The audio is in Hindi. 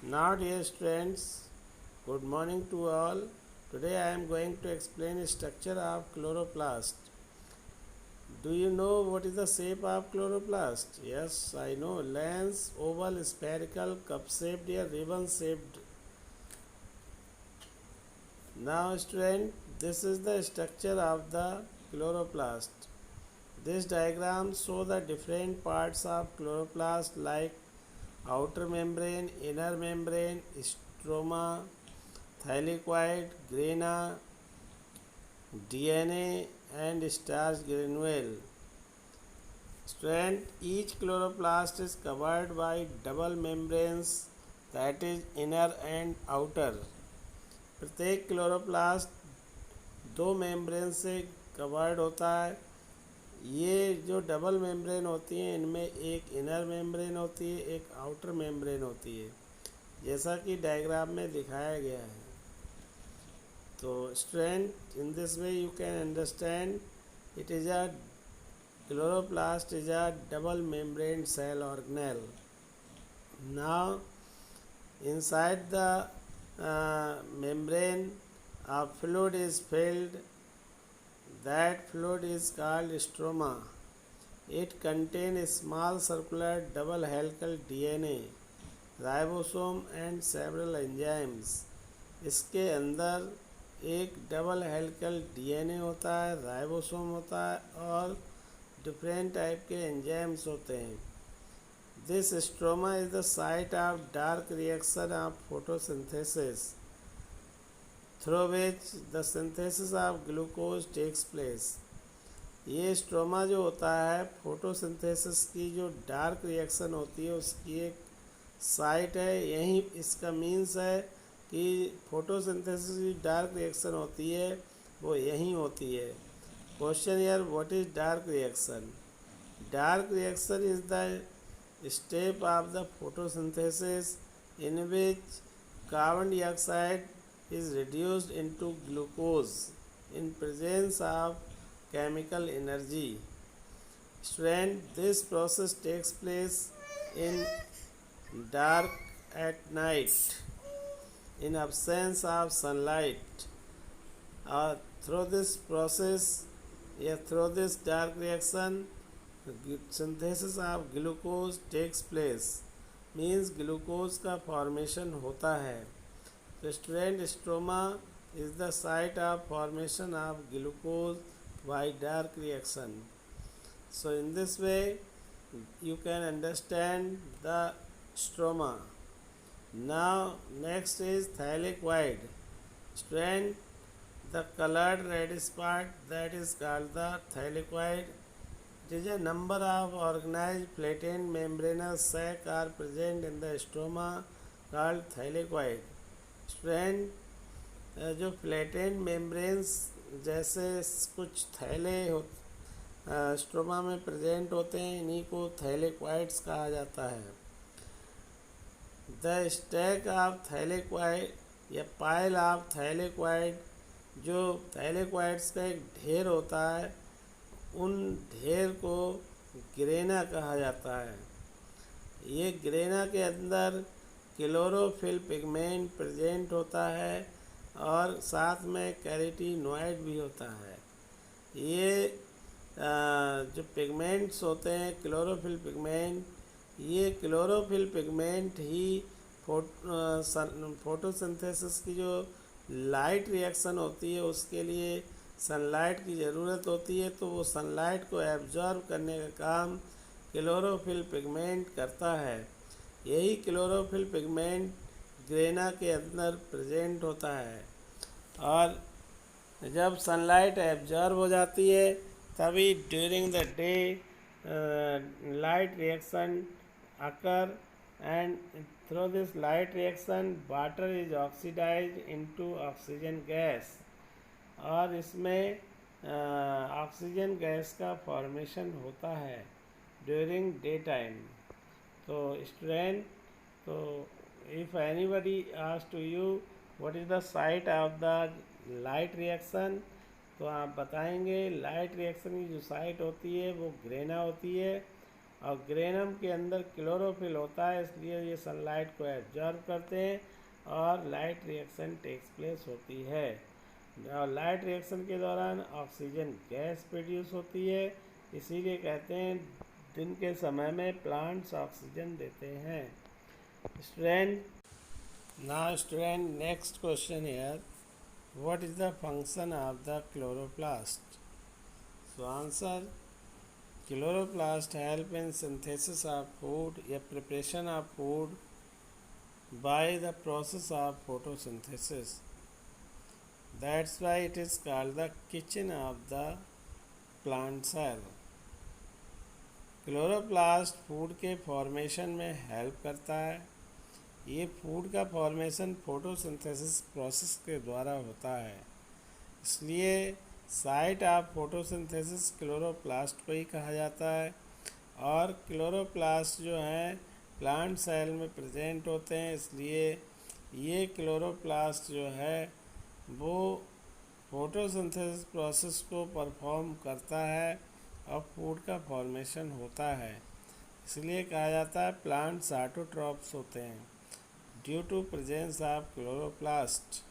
Now, dear students, good morning to all. Today I am going to explain the structure of chloroplast. Do you know what is the shape of chloroplast? Yes, I know. Lens, oval, spherical, cup-shaped or ribbon-shaped. Now, student, this is the structure of the chloroplast. This diagram shows the different parts of chloroplast like outer membrane, inner membrane, stroma, thylakoid, grana, DNA and starch granule. Student, each chloroplast is covered by double membranes, that is inner and outer. प्रत्येक क्लोरोप्लास्ट दो मेम्ब्रेन से कवर्ड होता है। ये जो डबल मेम्ब्रेन होती हैं इनमें एक इनर मेम्ब्रेन होती है, एक आउटर मेम्ब्रेन होती है, जैसा कि डायग्राम में दिखाया गया है। तो student, in this way you can understand it is a chloroplast is a double membrane cell organelle. Now, inside the membrane, a fluid is filled. That fluid is called stroma. It contains a small circular double helical DNA, ribosome and several enzymes. इसके अंदर एक डबल हेलिकल डीएनए होता है, राइबोसोम होता है और डिफरेंट टाइप के एंजाइम्स होते हैं। This stroma is the site of dark reaction of photosynthesis through which the synthesis of glucose takes place. ये स्ट्रोमा जो होता है फोटोसिंथेसिस की जो डार्क रिएक्शन होती है उसकी एक साइट है। यहीं इसका मीन्स है कि फोटोसिंथेसिस की डार्क रिएक्शन होती है वो यहीं होती है। Question here, what is dark reaction? Dark reaction is the step of the photosynthesis in which carbon dioxide is reduced into glucose in presence of chemical energy. Student, this process takes place in dark at night in absence of sunlight. Through this process, through this dark reaction, synthesis of glucose takes place, means glucose का formation होता है। तो student, stroma is the site of formation of glucose by dark reaction. So in this way you can understand the stroma. Now next is thylakoid. Student, the colored reddish part that is called the thylakoid. It is a number of organized flattened membranous sacs are present in the stroma called thylakoid. Student, जो फ्लैटेंड मेम्ब्रेन्स जैसे कुछ थैले स्ट्रोमा में प्रेजेंट होते हैं इन्हीं को थैलेक्वाइड्स कहा जाता है। द स्टैक ऑफ थैलेक्वाइड या पाइल ऑफ थैलेक्वाइड, जो थैलेक्वाइड्स का एक ढेर होता है उन ढेर को ग्रेना कहा जाता है। ये ग्रेना के अंदर क्लोरोफिल पिगमेंट प्रेजेंट होता है और साथ में कैरोटीनॉइड भी होता है। ये जो पिगमेंट्स होते हैं क्लोरोफिल पिगमेंट, ये क्लोरोफिल पिगमेंट ही फोटोसिंथेसिस की जो लाइट रिएक्शन होती है उसके लिए सनलाइट की ज़रूरत होती है, तो वो सनलाइट को एब्जॉर्ब करने का काम क्लोरोफिल पिगमेंट करता है। यही क्लोरोफिल पिगमेंट ग्रेना के अंदर प्रेजेंट होता है और जब सनलाइट एब्जॉर्ब हो जाती है तभी during the day light reaction occur and through this light reaction water is oxidised into oxygen gas और इसमें ऑक्सीजन गैस का फॉर्मेशन होता है ड्यूरिंग डे टाइम। तो स्टूडेंट, तो if anybody ask to you what is the site of the light reaction, तो आप बताएंगे लाइट रिएक्शन की जो साइट होती है वो ग्रेना होती है और ग्रेनम के अंदर क्लोरोफिल होता है, इसलिए ये सनलाइट को एब्जॉर्ब करते हैं और लाइट रिएक्शन टेक्स प्लेस होती है। और लाइट रिएक्शन के दौरान ऑक्सीजन गैस प्रोड्यूस होती है, इसीलिए कहते हैं दिन के समय में प्लांट्स ऑक्सीजन देते हैं। Student next question here, what is the function of the chloroplast? So answer, chloroplast help in synthesis of food या preparation of food by the process of photosynthesis. That's why it is called the kitchen of the plant cell. Chloroplast food के फॉर्मेशन में हेल्प करता है। ये फूड का फॉर्मेशन फोटोसिंथेसिस प्रोसेस के द्वारा होता है, इसलिए साइट ऑफ फोटोसिंथेसिस क्लोरोप्लास्ट को ही कहा जाता है। और क्लोरोप्लास्ट जो हैं प्लांट सेल में प्रेजेंट होते हैं, इसलिए ये क्लोरोप्लास्ट जो है वो फोटोसिंथेसिस प्रोसेस को परफॉर्म करता है और फूड का फॉर्मेशन होता है, इसलिए कहा जाता है प्लांट्स ऑटोट्रॉफ्स होते हैं due to presence of chloroplast.